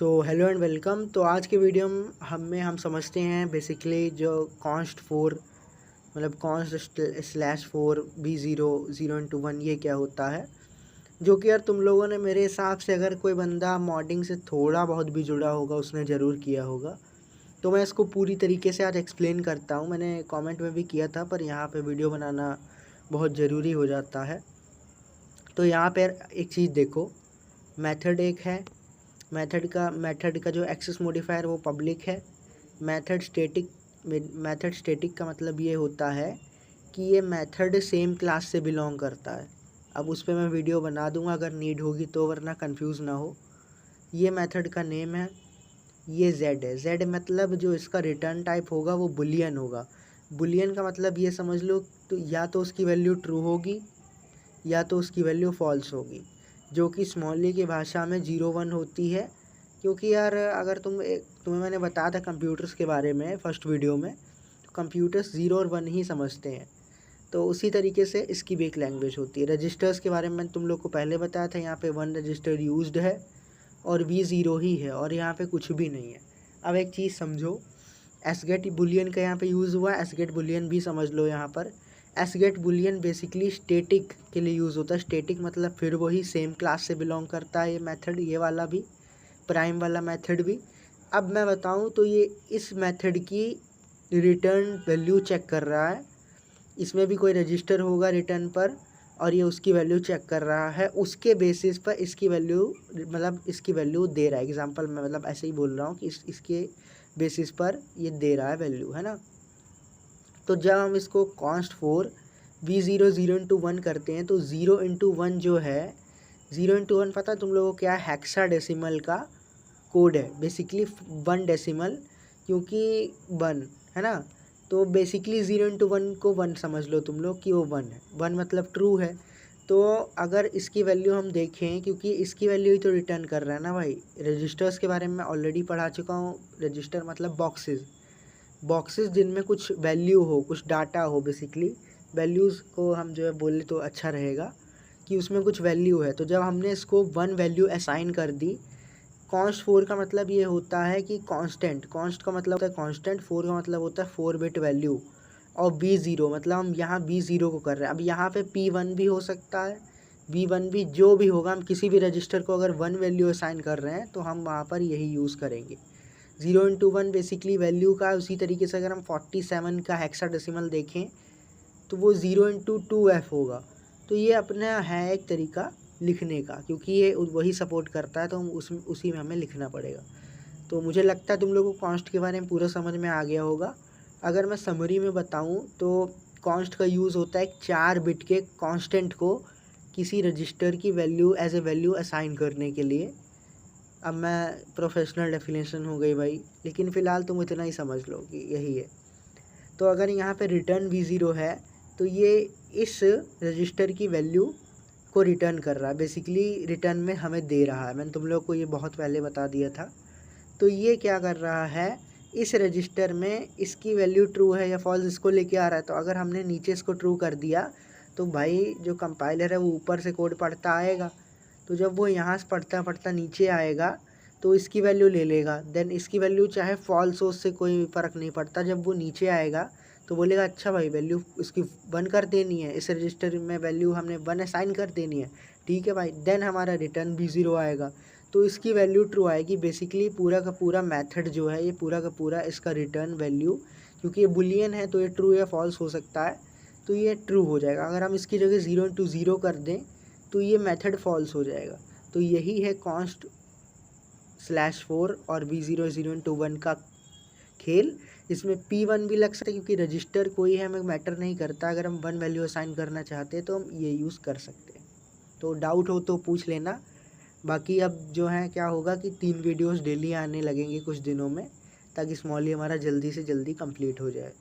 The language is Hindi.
Hello and welcome. तो आज के वीडियो में हम समझते हैं बेसिकली जो कॉन्स्ट 4 मतलब कॉन्स्ट/4 B0 0 × 1 ये क्या होता है, जो कि यार तुम लोगों ने मेरे हिसाब से अगर कोई बंदा मॉडिंग से थोड़ा बहुत भी जुड़ा होगा उसने ज़रूर किया होगा। तो मैं इसको पूरी तरीके से आज एक्सप्लेन करता हूँ। मैंने कमेंट में भी किया था पर यहाँ पे वीडियो बनाना बहुत ज़रूरी हो जाता है। तो यहाँ पर एक चीज़ देखो, मेथड एक है, मेथड का जो एक्सेस मॉडिफायर वो पब्लिक है। मेथड स्टैटिक का मतलब ये होता है कि ये मेथड सेम क्लास से बिलोंग करता है। अब उस पर मैं वीडियो बना दूंगा अगर नीड होगी तो, वरना कंफ्यूज ना हो। ये मेथड का नेम है, ये z है। z मतलब जो इसका रिटर्न टाइप होगा वो बुलियन होगा। बुलियन का मतलब ये समझ लो, तो या तो उसकी वैल्यू ट्रू होगी या तो उसकी वैल्यू फॉल्स होगी, जो कि स्मॉल ए की भाषा में 0 1 होती है। क्योंकि यार अगर तुम्हें मैंने बताया था कंप्यूटर्स के बारे में फर्स्ट वीडियो में, तो कंप्यूटर्स 0 और 1 ही समझते हैं। तो उसी तरीके से इसकी भी एक लैंग्वेज होती है। रजिस्टर्स के बारे में तुम लोग को पहले बताया था, यहाँ पे 1 रजिस्टर यूज्ड है और V0 ही है और यहाँ पे कुछ भी नहीं है। अब एक चीज़ समझो, एसगेट बुलियन का यहाँ पे यूज़ हुआ, एसगेट बुलियन भी समझ लो। यहाँ पर एसगेट बुलियन बेसिकली स्टैटिक के लिए यूज़ होता है। स्टैटिक मतलब फिर वही सेम क्लास से बिलोंग करता है ये मेथड, ये वाला भी, प्राइम वाला मेथड भी। अब मैं बताऊं तो ये इस मेथड की रिटर्न वैल्यू चेक कर रहा है। इसमें भी कोई रजिस्टर होगा रिटर्न पर और ये उसकी वैल्यू चेक कर रहा है। उसके बेसिस पर इसकी वैल्यू मतलब इसकी वैल्यू दे रहा है। एग्जांपल मैं मतलब ऐसे ही बोल रहा हूँ कि इसके बेसिस पर ये दे रहा है वैल्यू, है ना। तो जब हम इसको कॉन्स्ट 4 B0 0 × 1 करते हैं तो 0 × 1 जो है, 0 × 1 पता है तुम लोगों को क्या है? हेक्साडेसिमल का कोड है बेसिकली, 1 डेसिमल, क्योंकि 1 है ना। तो बेसिकली 0 × 1 को 1 समझ लो तुम लोग कि वो 1 है। 1 मतलब ट्रू है। तो अगर इसकी वैल्यू हम देखें, क्योंकि इसकी वैल्यू ही तो रिटर्न कर रहा है ना भाई। रजिस्टर्स के बारे में मैं ऑलरेडी पढ़ा चुका हूँ। रजिस्टर मतलब बॉक्सेस जिनमें कुछ वैल्यू हो, कुछ डाटा हो। बेसिकली वैल्यूज़ को हम जो है बोले तो अच्छा रहेगा कि उसमें कुछ वैल्यू है। तो जब हमने इसको 1 वैल्यू असाइन कर दी, कॉन्स्ट 4 का मतलब ये होता है कि कांस्टेंट, कॉन्स्ट का मतलब होता है कांस्टेंट, 4 का मतलब होता है 4 बिट वैल्यू, और B0 मतलब हम यहाँ B0 को कर रहे हैं। अब यहाँ पे P1 भी हो सकता है, B1 भी, जो भी होगा। हम किसी भी रजिस्टर को अगर 1 वैल्यू असाइन कर रहे हैं तो हम वहाँ पर यही यूज़ करेंगे। 0 × 1 बेसिकली वैल्यू का। उसी तरीके से अगर हम 47 का हेक्साडेसिमल देखें तो वो 0 × 2f होगा। तो ये अपना है एक तरीका लिखने का, क्योंकि ये वही सपोर्ट करता है तो हम उसी में हमें लिखना पड़ेगा। तो मुझे लगता है तुम लोगों को कॉन्स्ट के बारे में पूरा समझ में आ गया होगा। अगर मैं समरी में बताऊं तो कॉन्स्ट का यूज़ होता है 4 बिट के कांस्टेंट को किसी रजिस्टर की value as a value assign करने के लिए। अब मैं प्रोफेशनल डेफिनेशन हो गई भाई, लेकिन फ़िलहाल तुम इतना ही समझ लो कि यही है। तो अगर यहाँ पे रिटर्न V0 है तो ये इस रजिस्टर की वैल्यू को रिटर्न कर रहा है। बेसिकली रिटर्न में हमें दे रहा है। मैंने तुम लोग को ये बहुत पहले बता दिया था। तो ये क्या कर रहा है, इस रजिस्टर में इसकी वैल्यू ट्रू है या फॉल्स इसको लेके आ रहा है। तो अगर हमने नीचे इसको ट्रू कर दिया तो भाई जो कंपाइलर है वो ऊपर से कोड पढ़ता आएगा। तो जब वो यहाँ से पढ़ता पढ़ता नीचे आएगा तो इसकी वैल्यू ले लेगा। देन इसकी वैल्यू चाहे फॉल्स हो उससे कोई फ़र्क नहीं पड़ता। जब वो नीचे आएगा तो बोलेगा अच्छा भाई वैल्यू इसकी 1 कर देनी है, इस रजिस्टर में वैल्यू हमने 1 असाइन कर देनी है, ठीक है भाई। देन हमारा रिटर्न B0 आएगा तो इसकी वैल्यू ट्रू आएगी। बेसिकली पूरा का पूरा मेथड जो है, ये पूरा का पूरा इसका रिटर्न वैल्यू, क्योंकि ये बुलियन है तो ये ट्रू या फॉल्स हो सकता है, तो ये ट्रू हो जाएगा। अगर हम इसकी जगह 0 × 0 कर दें तो ये मेथड फॉल्स हो जाएगा। तो यही है कॉन्स्ट/4 और B0 0 × 1 का खेल। इसमें P1 भी लग सकता है क्योंकि रजिस्टर कोई है, हमें मैटर नहीं करता। अगर हम 1 वैल्यू असाइन करना चाहते हैं तो हम ये यूज़ कर सकते हैं। तो डाउट हो तो पूछ लेना। बाकी अब जो है क्या होगा कि 3 वीडियोस डेली आने लगेंगे कुछ दिनों में, ताकि स्मॉली हमारा जल्दी से जल्दी कंप्लीट हो जाए।